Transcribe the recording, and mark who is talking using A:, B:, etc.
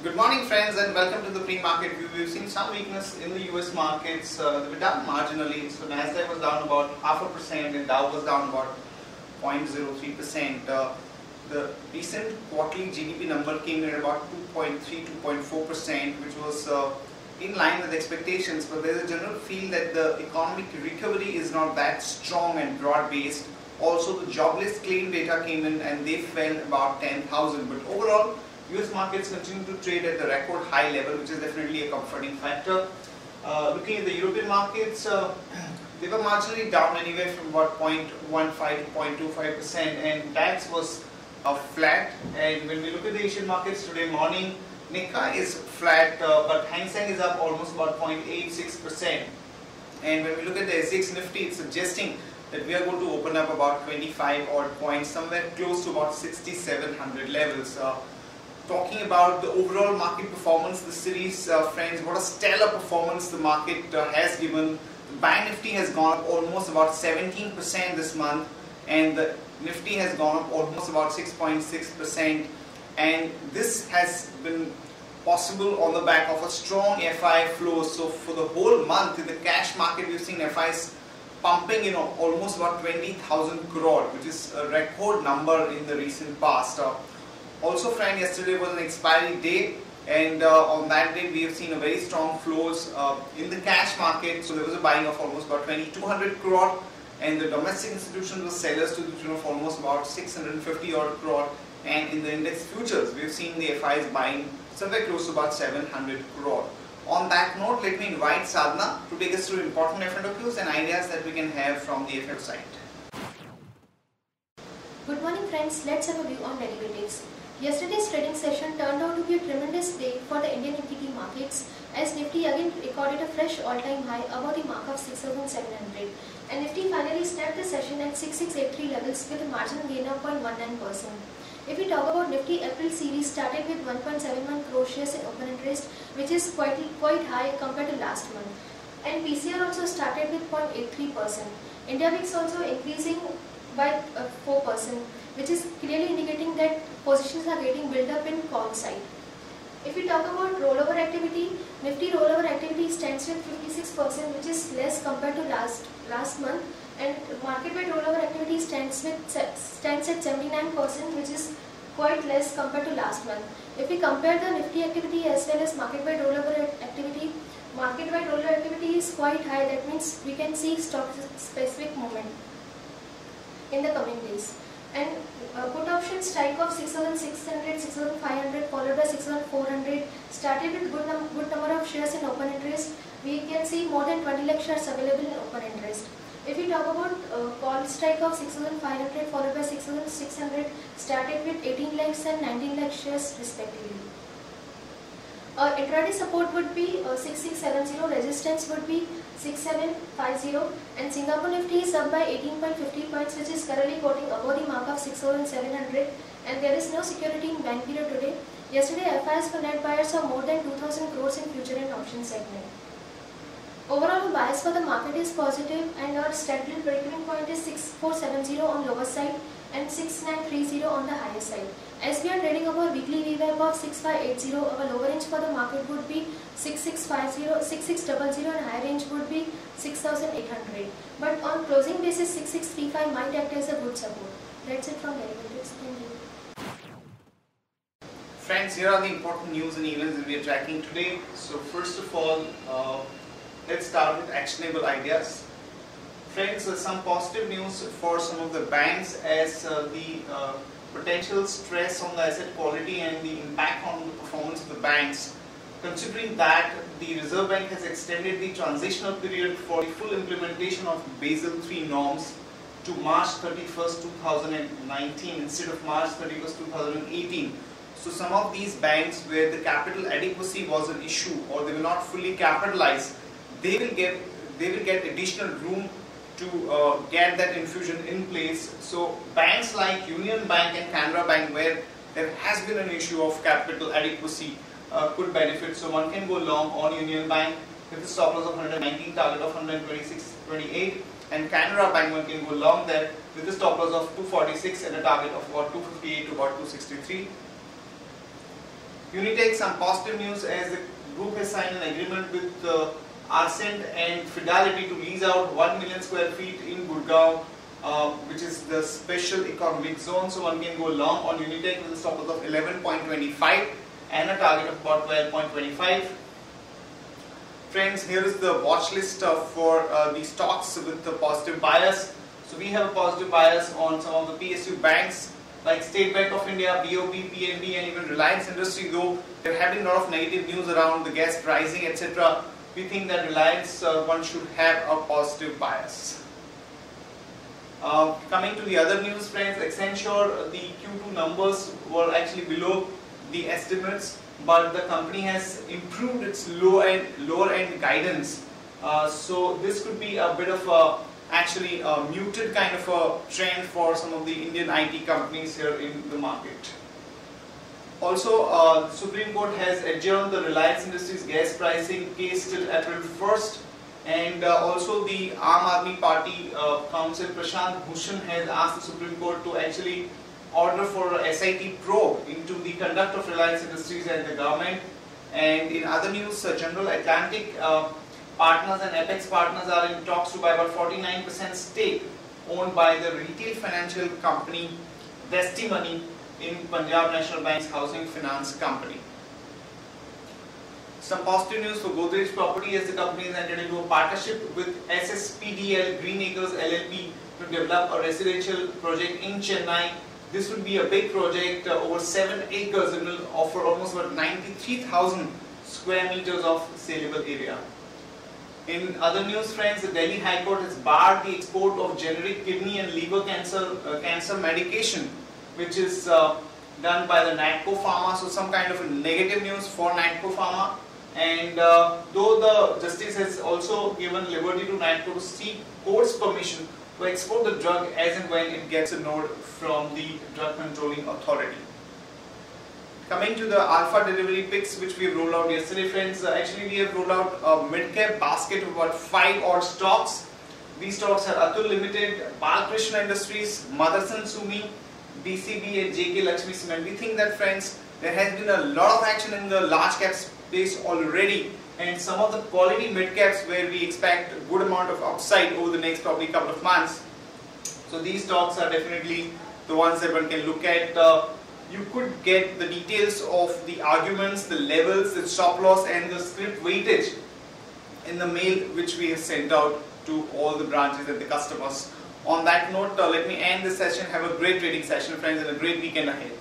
A: Good morning friends and welcome to the pre-market view. We've seen some weakness in the US markets. They were down marginally. So Nasdaq was down about 0.5% and Dow was down about 0.03%. The recent quarterly GDP number came in at about 2.3–2.4%, which was in line with expectations, but there's a general feel that the economic recovery is not that strong and broad-based. Also, the jobless claim data came in and they fell about 10,000, but overall US markets continue to trade at the record high level, which is definitely a comforting factor. Looking at the European markets, they were marginally down anywhere from about 0.15 to 0.25%, and DAX was flat. And when we look at the Asian markets today morning, Nikkei is flat, but Hang Seng is up almost about 0.86%. And when we look at the SGX Nifty, it's suggesting that we are going to open up about 25 odd points, somewhere close to about 6,700 levels. Talking about the overall market performance, the series, friends, what a stellar performance the market has given. The Bank Nifty has gone up almost about 17% this month, and the Nifty has gone up almost about 6.6%, and this has been possible on the back of a strong FI flow. So for the whole month in the cash market, we've seen FIs pumping almost about 20,000 crore, which is a record number in the recent past. Also, friend, yesterday was an expiry day, and on that day we have seen a very strong flows in the cash market. So there was a buying of almost about 2,200 crore, and the domestic institutions were sellers to the tune of almost about 650 odd crore. And in the index futures, we have seen the FIs buying somewhere close to about 700 crore. On that note, let me invite Sadhana to take us through important F&Qs and ideas that we can have from the FX side.
B: Good morning friends, let's have a view on derivatives. Yesterday's trading session turned out to be a tremendous day for the Indian equity markets, as Nifty again recorded a fresh all-time high above the mark of 6,700, and Nifty finally snapped the session at 6683 levels with a marginal gain of 0.19%. If we talk about Nifty, April series started with 1.71 crore shares in open interest, which is quite high compared to last month. And PCR also started with 0.83%. India VIX also increasing by 4%, which is clearly indicating that positions are getting built up in call side. If we talk about rollover activity, Nifty rollover activity stands at 56%, which is less compared to last month, and market-wide rollover activity stands at 79%, which is quite less compared to last month. If we compare the Nifty activity as well as market-wide rollover activity, market-wide rollover activity is quite high. That means we can see stock-specific movement in the coming days. And put option strike of 6,600, 6,500 followed by 6,400 started with good number of shares in open interest. We can see more than 20 lakh shares available in open interest. If we talk about call strike of 6,500 followed by 6,600 started with 18 lakhs and 19 lakh shares respectively. Intraday support would be 6670, resistance would be 6750, and Singapore Nifty is up by 18.50 points, which is currently quoting above the mark of 6,700, and there is no security in bank period today. Yesterday FIs for net buyers of more than 2,000 crores in future and option segment. Overall, the bias for the market is positive, and our strategic break-even point is 6470 on lower side and 6930 on the higher side. As we are trading our weekly VWAP of 6580, our lower range for the market would be 6650, 6600, and higher range would be 6800. But on closing basis, 6635 might act as a good support. That's it from derivatives. Thank you.
A: Friends, here are the important news and events that we are tracking today. So first of all, let's start with actionable ideas. Friends, some positive news for some of the banks, as the potential stress on the asset quality and the impact on the performance of the banks. Considering that the Reserve Bank has extended the transitional period for the full implementation of Basel III norms to March 31st, 2019 instead of March 31st, 2018. So some of these banks where the capital adequacy was an issue or they were not fully capitalized, they will get additional room to get that infusion in place. So banks like Union Bank and Canara Bank, where there has been an issue of capital adequacy, could benefit. So one can go long on Union Bank with a stop loss of 119, target of 126.28, and Canara Bank one can go long there with a stop loss of 246 and a target of about 258 to about 263. Unitech, some positive news as the group has signed an agreement with Arsent and Fidelity to lease out 1 million square feet in Gurgaon, which is the special economic zone. So one can go long on Unitech with a stop loss of 11.25 and a target of about 12.25. Friends, here is the watch list for the stocks with the positive bias. So we have a positive bias on some of the PSU banks like State Bank of India, BOP, PNB and even Reliance Industry, though there have been a lot of negative news around the gas pricing, etc. We think that Reliance one should have a positive bias. Coming to the other news, friends, Accenture, the Q2 numbers were actually below the estimates, but the company has improved its lower end guidance. So this could be a bit of a actually a muted kind of a trend for some of the Indian IT companies here in the market. Also, the Supreme Court has adjourned the Reliance Industries gas pricing case till April 1st, and also the Aam Aadmi Party counsel Prashant Bhushan has asked the Supreme Court to actually order for a SIT probe into the conduct of Reliance Industries and the government. And in other news, General Atlantic Partners and Apex Partners are in talks to buy about 49% stake owned by the retail financial company Vestimoney in Punjab National Bank's housing finance company. Some positive news for Godrej Property as the company has entered into a partnership with SSPDL Green Acres LLP to develop a residential project in Chennai. This will be a big project, over 7 acres, and will offer almost about 93,000 square meters of saleable area. In other news, friends, the Delhi High Court has barred the export of generic kidney and liver cancer medication, which is done by the Natco Pharma. So some kind of a negative news for Natco Pharma. And though the justice has also given liberty to Natco to seek court's permission to export the drug as and when it gets a nod from the drug controlling authority. Coming to the alpha delivery picks which we have rolled out yesterday, friends, actually we have rolled out a mid-cap basket of about 5 odd stocks. These stocks are Atul Limited, Balkrishna Industries, Motherson Sumi, BCB and JK Lakshmi Cement. We think that, friends, there has been a lot of action in the large cap space already, and some of the quality mid-caps where we expect a good amount of upside over the next probably couple of months. So these stocks are definitely the ones that one can look at. You could get the details of the arguments, the levels, the stop loss and the script weightage in the mail which we have sent out to all the branches and the customers. On that note, let me end this session. Have a great trading session, friends, and a great weekend ahead.